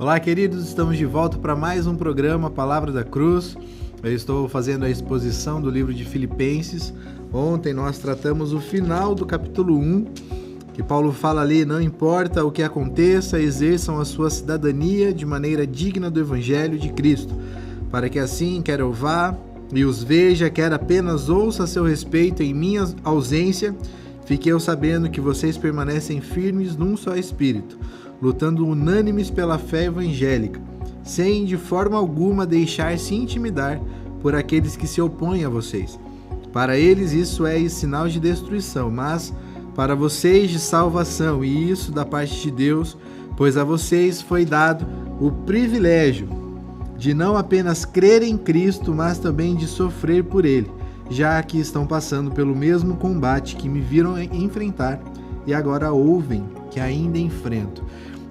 Olá, queridos, estamos de volta para mais um programa Palavra da Cruz. Eu estou fazendo a exposição do livro de Filipenses. Ontem nós tratamos o final do capítulo 1, que Paulo fala ali: não importa o que aconteça, exerçam a sua cidadania de maneira digna do Evangelho de Cristo, para que assim, quer eu vá e os veja, quer apenas ouça a seu respeito em minha ausência, fiquei eu sabendo que vocês permanecem firmes num só espírito, lutando unânimes pela fé evangélica, sem de forma alguma deixar-se intimidar por aqueles que se opõem a vocês. Para eles isso é sinal de destruição, mas para vocês de salvação, e isso da parte de Deus, pois a vocês foi dado o privilégio de não apenas crer em Cristo, mas também de sofrer por Ele, já que estão passando pelo mesmo combate que me viram enfrentar e agora ouvem que ainda enfrento.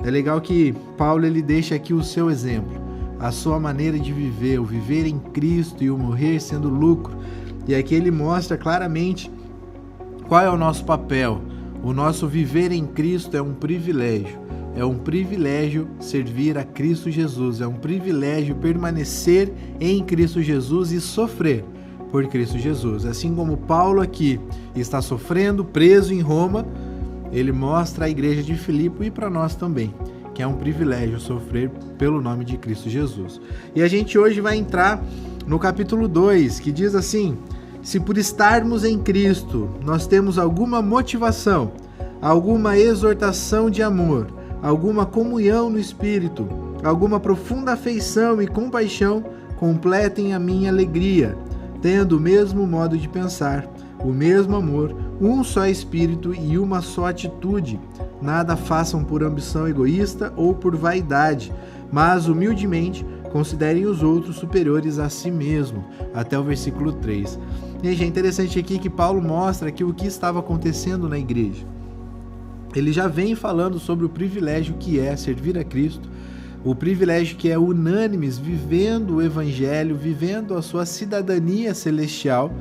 É legal que Paulo ele deixa aqui o seu exemplo, a sua maneira de viver, o viver em Cristo e o morrer sendo lucro. E aqui ele mostra claramente qual é o nosso papel. O nosso viver em Cristo é um privilégio. É um privilégio servir a Cristo Jesus. É um privilégio permanecer em Cristo Jesus e sofrer por Cristo Jesus. Assim como Paulo aqui está sofrendo, preso em Roma, ele mostra à igreja de Filipe e para nós também, que é um privilégio sofrer pelo nome de Cristo Jesus. E a gente hoje vai entrar no capítulo 2, que diz assim: se por estarmos em Cristo nós temos alguma motivação, alguma exortação de amor, alguma comunhão no Espírito, alguma profunda afeição e compaixão, completem a minha alegria, tendo o mesmo modo de pensar, o mesmo amor, um só Espírito e uma só atitude. Nada façam por ambição egoísta ou por vaidade, mas humildemente considerem os outros superiores a si mesmo. Até o versículo 3. Gente, é interessante aqui que Paulo mostra aqui o que estava acontecendo na igreja. Ele já vem falando sobre o privilégio que é servir a Cristo, o privilégio que é unânimes, vivendo o Evangelho, vivendo a sua cidadania celestial.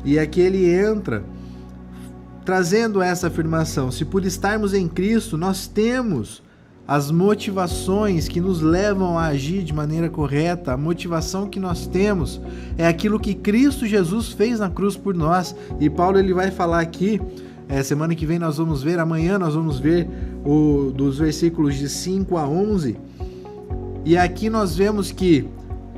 E aqui ele entra trazendo essa afirmação: se por estarmos em Cristo nós temos as motivações que nos levam a agir de maneira correta, a motivação que nós temos é aquilo que Cristo Jesus fez na cruz por nós. E Paulo ele vai falar aqui, semana que vem nós vamos ver, amanhã nós vamos ver dos versículos de 5 a 11, e aqui nós vemos que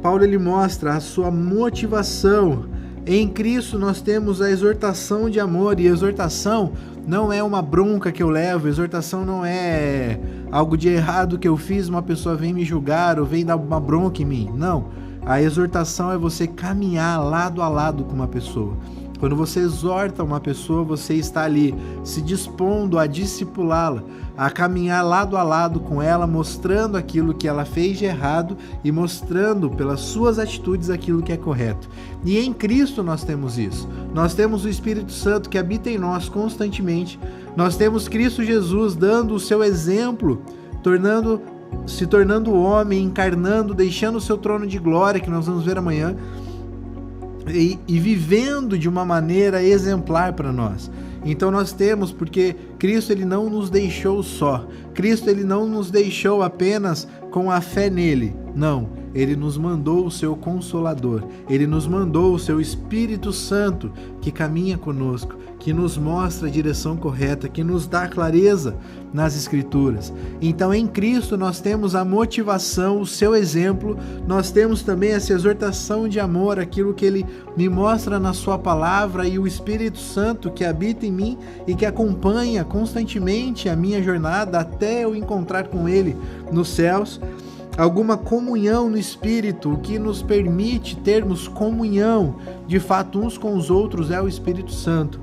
Paulo ele mostra a sua motivação. Em Cristo nós temos a exortação de amor, e exortação não é uma bronca que eu levo, exortação não é algo de errado que eu fiz, uma pessoa vem me julgar ou vem dar uma bronca em mim. Não, a exortação é você caminhar lado a lado com uma pessoa. Quando você exorta uma pessoa, você está ali se dispondo a discipulá-la, a caminhar lado a lado com ela, mostrando aquilo que ela fez de errado e mostrando pelas suas atitudes aquilo que é correto. E em Cristo nós temos isso. Nós temos o Espírito Santo que habita em nós constantemente. Nós temos Cristo Jesus dando o seu exemplo, se tornando homem, encarnando, deixando o seu trono de glória, que nós vamos ver amanhã, e vivendo de uma maneira exemplar para nós. Então nós temos, porque Cristo ele não nos deixou só. Cristo ele não nos deixou apenas com a fé nele. Não, ele nos mandou o seu Consolador. Ele nos mandou o seu Espírito Santo que caminha conosco, que nos mostra a direção correta, que nos dá clareza nas Escrituras. Então em Cristo nós temos a motivação, o seu exemplo, nós temos também essa exortação de amor, aquilo que ele me mostra na sua palavra, e o Espírito Santo que habita em mim e que acompanha constantemente a minha jornada até eu encontrar com ele nos céus. Alguma comunhão no Espírito, o que nos permite termos comunhão de fato uns com os outros é o Espírito Santo.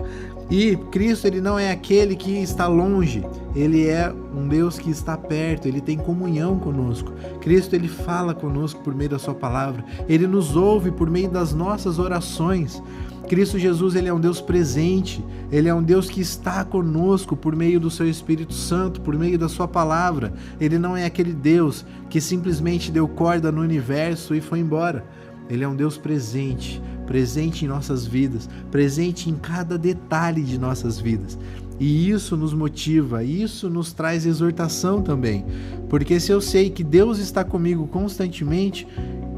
E Cristo ele não é aquele que está longe, ele é um Deus que está perto, ele tem comunhão conosco. Cristo ele fala conosco por meio da sua palavra, ele nos ouve por meio das nossas orações. Cristo Jesus ele é um Deus presente, ele é um Deus que está conosco por meio do seu Espírito Santo, por meio da sua palavra. Ele não é aquele Deus que simplesmente deu corda no universo e foi embora. Ele é um Deus presente, presente em nossas vidas, presente em cada detalhe de nossas vidas. E isso nos motiva, isso nos traz exortação também. Porque se eu sei que Deus está comigo constantemente,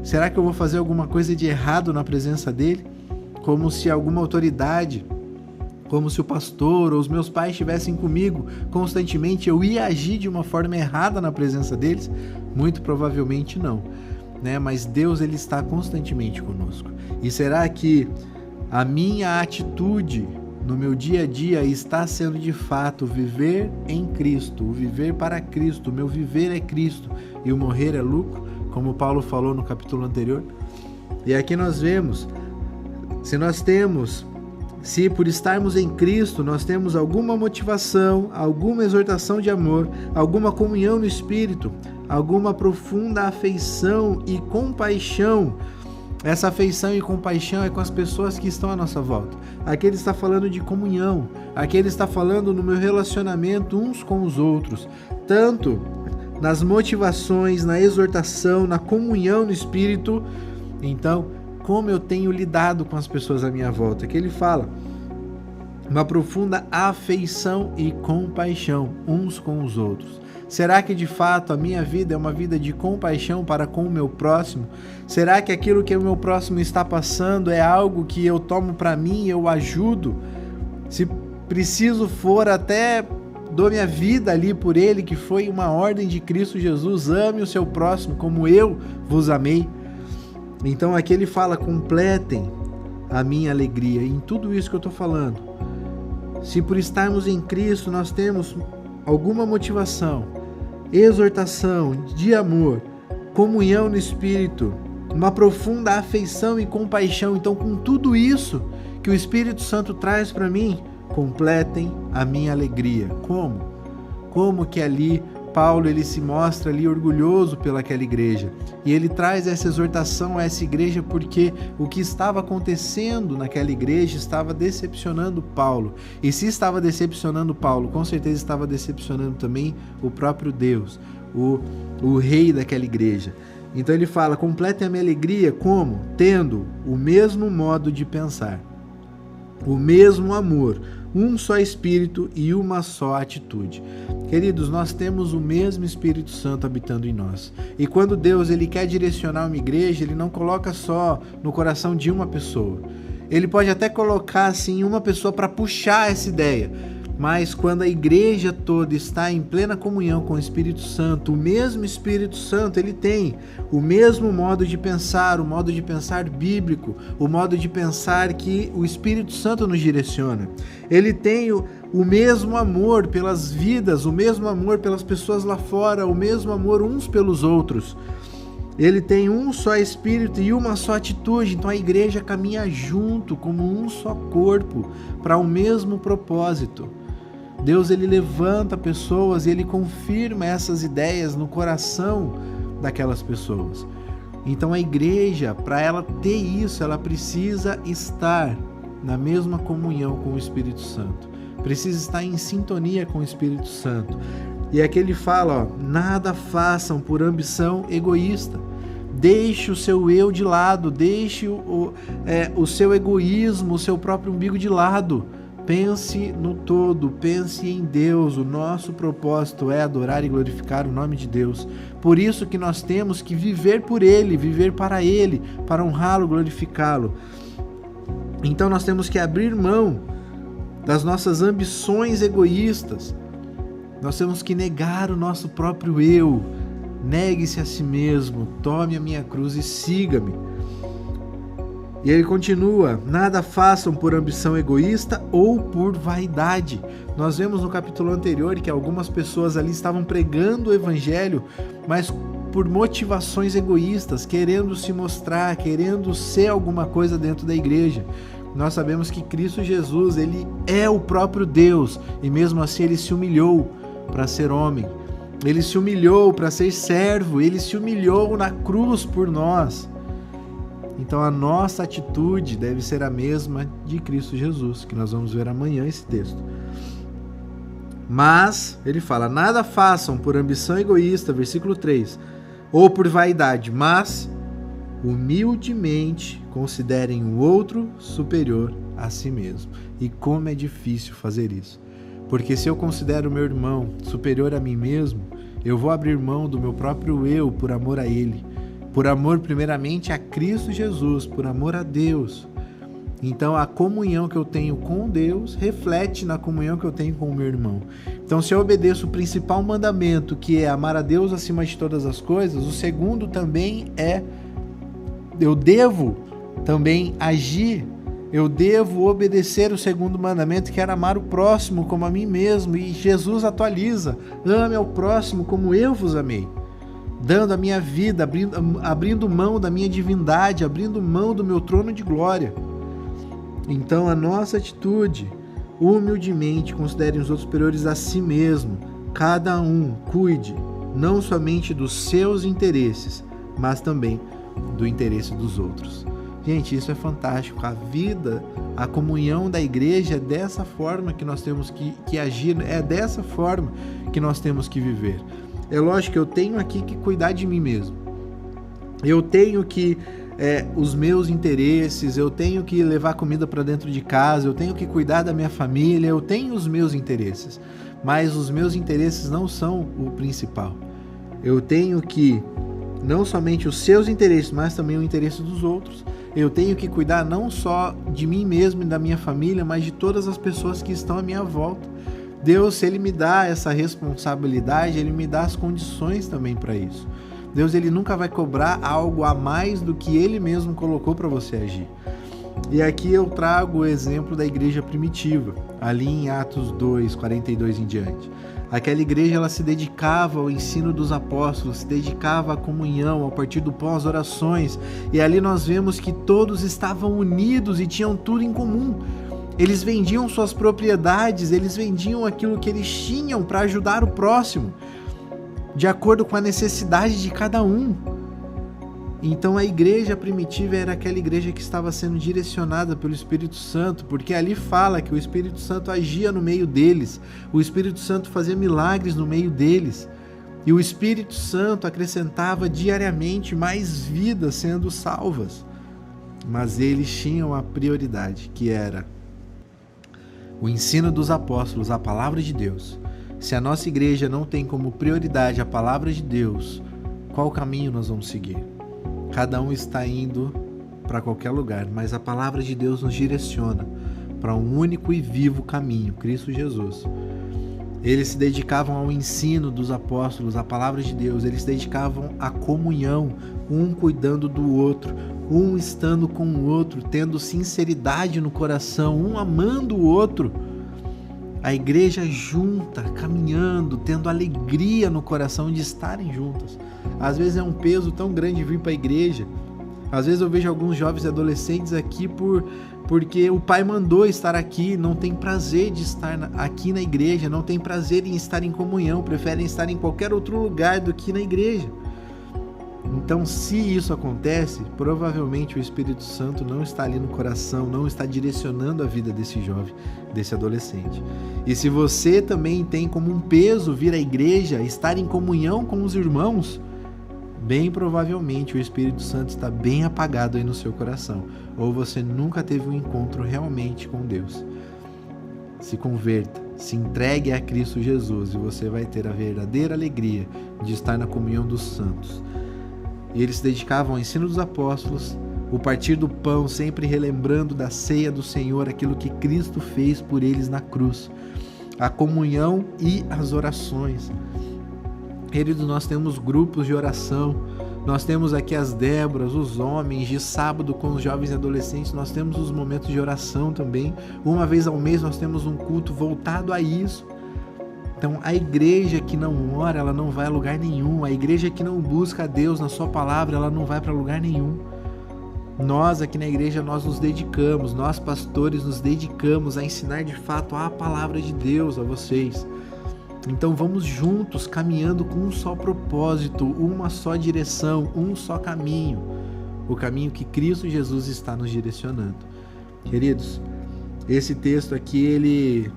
será que eu vou fazer alguma coisa de errado na presença dele? Como se alguma autoridade, como se o pastor ou os meus pais estivessem comigo constantemente, eu ia agir de uma forma errada na presença deles? Muito provavelmente não, né? Mas Deus, ele está constantemente conosco. E será que a minha atitude no meu dia a dia está sendo de fato viver em Cristo, o viver para Cristo, o meu viver é Cristo e o morrer é lucro, como Paulo falou no capítulo anterior? E aqui nós vemos, se por estarmos em Cristo nós temos alguma motivação, alguma exortação de amor, alguma comunhão no Espírito, alguma profunda afeição e compaixão. Essa afeição e compaixão é com as pessoas que estão à nossa volta. Aqui ele está falando de comunhão, aqui ele está falando no meu relacionamento uns com os outros, tanto nas motivações, na exortação, na comunhão no Espírito. Então, como eu tenho lidado com as pessoas à minha volta? Aqui ele fala uma profunda afeição e compaixão uns com os outros. Será que de fato a minha vida é uma vida de compaixão para com o meu próximo? Será que aquilo que o meu próximo está passando é algo que eu tomo para mim, eu ajudo? Se preciso for, até dou minha vida ali por ele, que foi uma ordem de Cristo Jesus: ame o seu próximo como eu vos amei. Então aqui ele fala: completem a minha alegria em tudo isso que eu estou falando. Se por estarmos em Cristo nós temos alguma motivação, exortação de amor, comunhão no Espírito, uma profunda afeição e compaixão, então com tudo isso que o Espírito Santo traz para mim, completem a minha alegria. Como? Como que ali Paulo, ele se mostra ali orgulhoso pelaquela igreja, e ele traz essa exortação a essa igreja porque o que estava acontecendo naquela igreja estava decepcionando Paulo, e se estava decepcionando Paulo, com certeza estava decepcionando também o próprio Deus, o rei daquela igreja. Então ele fala: completem a minha alegria como? Tendo o mesmo modo de pensar, o mesmo amor, um só Espírito e uma só atitude. Queridos, nós temos o mesmo Espírito Santo habitando em nós. E quando Deus, ele quer direcionar uma igreja, ele não coloca só no coração de uma pessoa. Ele pode até colocar assim uma pessoa para puxar essa ideia. Mas quando a igreja toda está em plena comunhão com o Espírito Santo, o mesmo Espírito Santo, ele tem o mesmo modo de pensar, o modo de pensar bíblico, o modo de pensar que o Espírito Santo nos direciona. Ele tem o mesmo amor pelas vidas, o mesmo amor pelas pessoas lá fora, o mesmo amor uns pelos outros. Ele tem um só Espírito e uma só atitude. Então a igreja caminha junto como um só corpo para o mesmo propósito. Deus, ele levanta pessoas e ele confirma essas ideias no coração daquelas pessoas. Então a igreja, para ela ter isso, ela precisa estar na mesma comunhão com o Espírito Santo. Precisa estar em sintonia com o Espírito Santo. E aqui ele fala, nada façam por ambição egoísta. Deixe o seu eu de lado, deixe o seu egoísmo, o seu próprio umbigo de lado. Pense no todo, pense em Deus. O nosso propósito é adorar e glorificar o nome de Deus. Por isso que nós temos que viver por Ele, viver para Ele, para honrá-lo, glorificá-lo. Então nós temos que abrir mão das nossas ambições egoístas. Nós temos que negar o nosso próprio eu. Negue-se a si mesmo, tome a minha cruz e siga-me. E ele continua, nada façam por ambição egoísta ou por vaidade. Nós vemos no capítulo anterior que algumas pessoas ali estavam pregando o evangelho, mas por motivações egoístas, querendo se mostrar, querendo ser alguma coisa dentro da igreja. Nós sabemos que Cristo Jesus, ele é o próprio Deus, e mesmo assim ele se humilhou para ser homem. Ele se humilhou para ser servo, ele se humilhou na cruz por nós. Então a nossa atitude deve ser a mesma de Cristo Jesus, que nós vamos ver amanhã esse texto. Mas, ele fala, nada façam por ambição egoísta, versículo 3, ou por vaidade, mas humildemente considerem o outro superior a si mesmo. E como é difícil fazer isso. Porque se eu considero o meu irmão superior a mim mesmo, eu vou abrir mão do meu próprio eu por amor a ele. Por amor primeiramente a Cristo Jesus, por amor a Deus. Então a comunhão que eu tenho com Deus reflete na comunhão que eu tenho com o meu irmão. Então se eu obedeço o principal mandamento, que é amar a Deus acima de todas as coisas, o segundo também é: eu devo também agir, eu devo obedecer o segundo mandamento, que era amar o próximo como a mim mesmo. E Jesus atualiza: ame ao próximo como eu vos amei. Dando a minha vida, abrindo mão da minha divindade, abrindo mão do meu trono de glória. Então a nossa atitude, humildemente considerem os outros superiores a si mesmo. Cada um cuide não somente dos seus interesses, mas também do interesse dos outros. Gente, isso é fantástico. A vida, a comunhão da igreja é dessa forma que nós temos que agir, é dessa forma que nós temos que viver. É lógico que eu tenho aqui que cuidar de mim mesmo. Eu tenho que os meus interesses, eu tenho que levar comida para dentro de casa, eu tenho que cuidar da minha família, eu tenho os meus interesses. Mas os meus interesses não são o principal. Eu tenho que, não somente os seus interesses, mas também o interesse dos outros. Eu tenho que cuidar não só de mim mesmo e da minha família, mas de todas as pessoas que estão à minha volta. Deus, se Ele me dá essa responsabilidade, Ele me dá as condições também para isso. Deus, Ele nunca vai cobrar algo a mais do que Ele mesmo colocou para você agir. E aqui eu trago o exemplo da igreja primitiva, ali em Atos 2, 42 em diante. Aquela igreja, ela se dedicava ao ensino dos apóstolos, se dedicava à comunhão, ao partir do pão, às orações. E ali nós vemos que todos estavam unidos e tinham tudo em comum. Eles vendiam suas propriedades, eles vendiam aquilo que eles tinham para ajudar o próximo, de acordo com a necessidade de cada um. Então a igreja primitiva era aquela igreja que estava sendo direcionada pelo Espírito Santo, porque ali fala que o Espírito Santo agia no meio deles, o Espírito Santo fazia milagres no meio deles, e o Espírito Santo acrescentava diariamente mais vidas sendo salvas. Mas eles tinham a prioridade, que era o ensino dos apóstolos, a palavra de Deus. Se a nossa igreja não tem como prioridade a palavra de Deus, qual caminho nós vamos seguir? Cada um está indo para qualquer lugar, mas a palavra de Deus nos direciona para um único e vivo caminho, Cristo Jesus. Eles se dedicavam ao ensino dos apóstolos, à palavra de Deus, eles se dedicavam à comunhão, um cuidando do outro, um estando com o outro, tendo sinceridade no coração, um amando o outro. A igreja junta, caminhando, tendo alegria no coração de estarem juntos. Às vezes é um peso tão grande vir para a igreja. Às vezes eu vejo alguns jovens e adolescentes aqui porque o pai mandou estar aqui, não tem prazer de estar aqui na igreja, não tem prazer em estar em comunhão, preferem estar em qualquer outro lugar do que na igreja. Então, se isso acontece, provavelmente o Espírito Santo não está ali no coração, não está direcionando a vida desse jovem, desse adolescente. E se você também tem como um peso vir à igreja, estar em comunhão com os irmãos, bem provavelmente o Espírito Santo está bem apagado aí no seu coração, ou você nunca teve um encontro realmente com Deus. Se converta, se entregue a Cristo Jesus e você vai ter a verdadeira alegria de estar na comunhão dos santos. E eles se dedicavam ao ensino dos apóstolos, o partir do pão, sempre relembrando da ceia do Senhor, aquilo que Cristo fez por eles na cruz, a comunhão e as orações. Queridos, nós temos grupos de oração, nós temos aqui as Déboras, os homens, de sábado com os jovens e adolescentes, nós temos os momentos de oração também. Uma vez ao mês nós temos um culto voltado a isso. Então, a igreja que não ora, ela não vai a lugar nenhum. A igreja que não busca a Deus na sua palavra, ela não vai para lugar nenhum. Nós aqui na igreja, nós nos dedicamos, nós pastores nos dedicamos a ensinar de fato a palavra de Deus a vocês. Então vamos juntos, caminhando com um só propósito, uma só direção, um só caminho. O caminho que Cristo Jesus está nos direcionando. Queridos, esse texto aqui, ele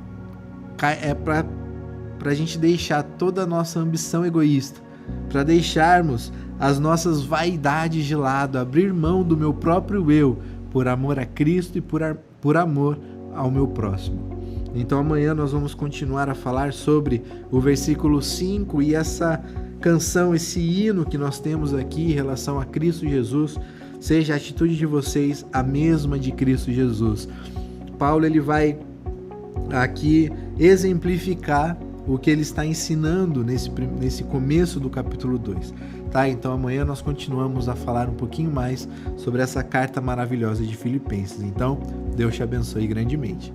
é para a gente deixar toda a nossa ambição egoísta, para deixarmos as nossas vaidades de lado, abrir mão do meu próprio eu, por amor a Cristo e por amor ao meu próximo. Então amanhã nós vamos continuar a falar sobre o versículo 5 e essa canção, esse hino que nós temos aqui em relação a Cristo Jesus. Seja a atitude de vocês a mesma de Cristo Jesus. Paulo ele vai aqui exemplificar o que ele está ensinando nesse começo do capítulo 2. Tá? Então amanhã nós continuamos a falar um pouquinho mais sobre essa carta maravilhosa de Filipenses. Então, Deus te abençoe grandemente.